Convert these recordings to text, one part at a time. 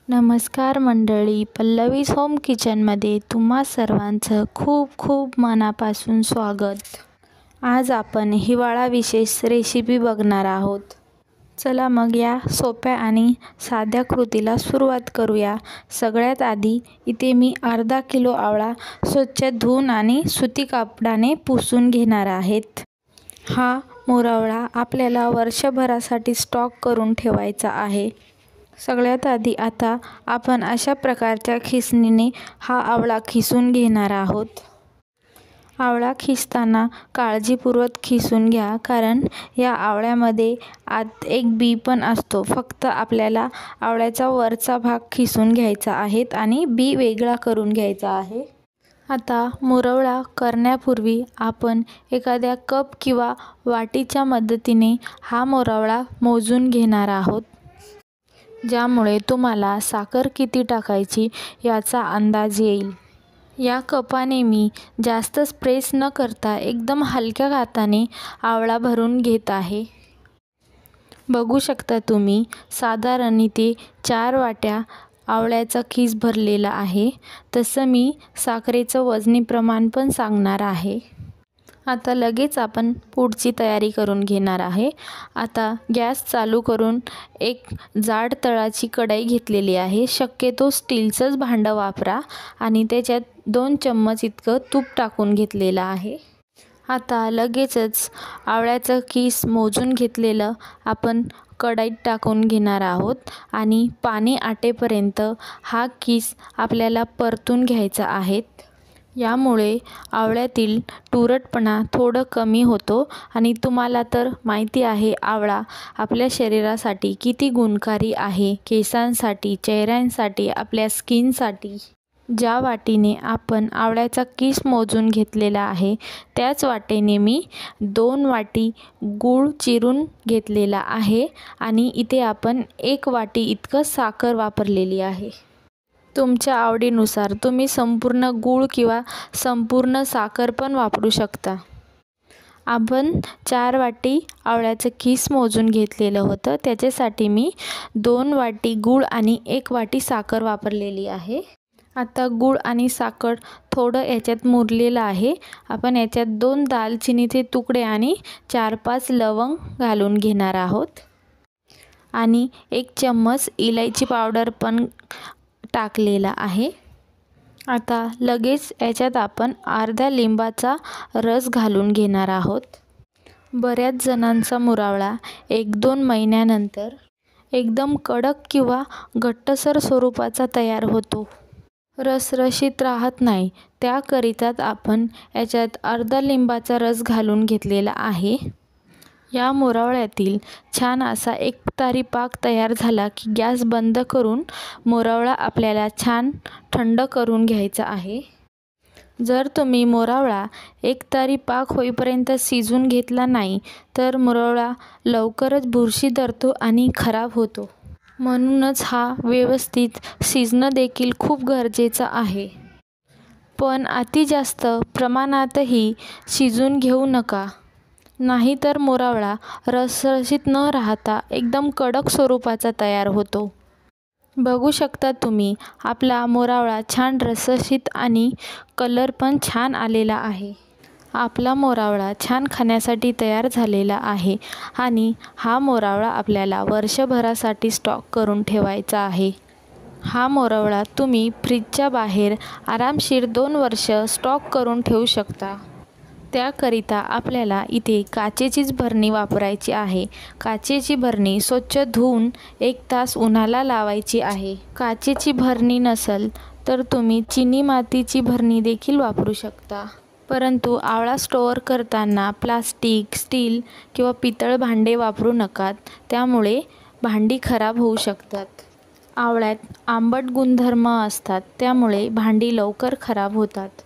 नमस्कार मंडळी, पल्लवीज होम किचनमध्ये तुम्हा सर्वांचं खूप खूप मनापासून स्वागत। आज आपण हिवाळा विशेष रेसिपी बघणार आहोत। चला मग या सोप्या आणि साध्या कृतीला सुरुवात करूया। सगळ्यात आधी इथे मी अर्धा किलो आवळा स्वच्छ धुवून आणि सुती कापडाने पुसून घेणार आहेत। हा मोरावळा आपल्याला वर्षभरासाठी स्टॉक करून ठेवायचा आहे। सगळ्यात आधी आता आपण अशा प्रकारच्या खिसणीने हा आवळा खिसून घेणार आहोत। आवळा खिसताना काळजीपूर्वक खिसून घ्या, कारण या आवळ्यामध्ये आत एक बी पण असतो। फक्त आपल्याला आवळ्याचा वरचा भाग खिसून घ्यायचा आहे आणि बी वेगळा करून घ्यायचा आहे। आता मोरावळा करण्यापूर्वी आपण एखाद्या कप किंवा वाटीच्या मदतीने हा मोरावळा मोजून घेणार आहोत, ज्यामुळे तुम्हाला साखर किती टाकायची याचा अंदाज येईल। या कपाने मी जास्त प्रेस न करता एकदम हलक्या हाताने आवळा भरून घेत आहे। बघू शकता तुम्ही, साधारण इथे 4 वाट्या आवळ्याचा खीस भरलेला आहे। तसं मी साखरेचं वजनी प्रमाण पण सांगणार आहे। आता लगेच आपण पुढची तयारी करून घेणार आहे। आता गॅस चालू करून एक जाड तळाची कढई घेतलेली आहे। शक्यतो स्टीलचंच भांडं वापरा आणि त्याच्यात 2 चम्मच इतकं तूप टाकून घेतलेलं आहे। आता लगेचच आवळ्याचं खीस मोजून घेतलेलं आपण कढईत टाकून घेणार आहोत आणि पाणी आटेपर्यंत हा खीस आपल्याला परतून घ्यायचा आहे। यामुळे आवळ्यातील तुरटपणा थोडं कमी होतो आणि तुम्हाला तर माहिती आहे आवळा आपल्या शरीरासाठी किती गुणकारी आहे। केसांसाठी, चेहऱ्यांसाठी, आपल्या स्किनसाठी। ज्या वाटीने आपण आवळ्याचा खीस मोजून घेतलेला आहे त्याच वाटीने मी 2 वाटी गूळ चिरून घेतलेला आहे आणि इथे आपण 1 वाटी इतकं साखर वापरलेली आहे। तुमच्या आवडीनुसार तुम्ही संपूर्ण गूळ किंवा संपूर्ण साखर पण वापरू शकता। आपण 4 वाटी आवळ्याचं खीस मोजून घेतलेलं होतं, त्याच्यासाठी मी 2 वाटी गूळ आणि 1 वाटी साखर वापरलेली आहे। आता गूळ आणि साखर थोडं याच्यात मुरलेलं आहे। आपण याच्यात 2 दालचिनीचे तुकडे आणि 4-5 लवंग घालून घेणार आहोत आणि 1 चम्मच इलायची पावडर पण टाकलेला आहे। आता लगेच याच्यात आपण अर्ध्या लिंबाचा रस घालून घेणार आहोत। बऱ्याच जणांचा मोरावळा 1-2 महिन्यानंतर एकदम कडक किंवा घट्टसर स्वरूपाचा तयार होतो, रसरशीत राहत नाही। त्याकरिताच आपण याच्यात अर्धा लिंबाचा रस घालून घेतलेला आहे। या मोरावळ्यातील छान असा एकतारी पाक तयार झाला की गॅस बंद करून मोरावळा आपल्याला छान थंड करून घ्यायचा आहे। जर तुम्ही मोरावळा एकतारी पाक होईपर्यंत शिजून घेतला नाही तर मोरावळा लवकरच बुरशी धरतो आणि खराब होतो। म्हणूनच हा व्यवस्थित शिजणं देखील खूप गरजेचं आहे। पण अति जास्त प्रमाणातही शिजून घेऊ नका, नाहीतर मोरावळा रसरशीत न राहता एकदम कडक स्वरूपाचा तयार होतो। बघू शकता तुम्ही, आपला मोरावळा छान रसरशीत आणि कलर पण छान आलेला आहे। आपला मोरावळा छान खाण्यासाठी तयार झालेला आहे आणि हा मोरावळा आपल्याला वर्षभरासाठी स्टॉक करून ठेवायचा आहे। हा मोरावळा तुम्ही फ्रीजच्या बाहेर आरामशीर 2 वर्ष स्टॉक करून ठेवू शकता। त्याकरिता आपल्याला इथे काचेचीच भरणी वापरायची आहे। काचेची भरणी स्वच्छ धुवून 1 तास उन्हाला लावायची आहे। काचेची भरणी नसेल तर तुम्ही चिनी मातीची भरणी देखील वापरू शकता, परंतु आवळा स्टोअर करताना प्लास्टिक, स्टील किंवा पितळ भांडे वापरू नका, त्यामुळे भांडी खराब होऊ शकतात। आवळ्यात आंबट गुणधर्म असतात, त्यामुळे भांडी लवकर खराब होतात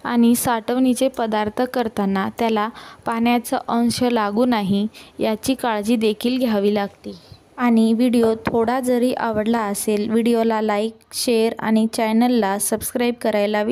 आणि साठवणीचे पदार्थ करताना त्याला पाण्याचा अंश लागू नये याची काळजी देखील घ्यावी लागते। आणि व्हिडिओ थोडा जरी आवडला असेल, व्हिडिओला लाईक, शेअर आणि चॅनलला सबस्क्राईब करायला विसरू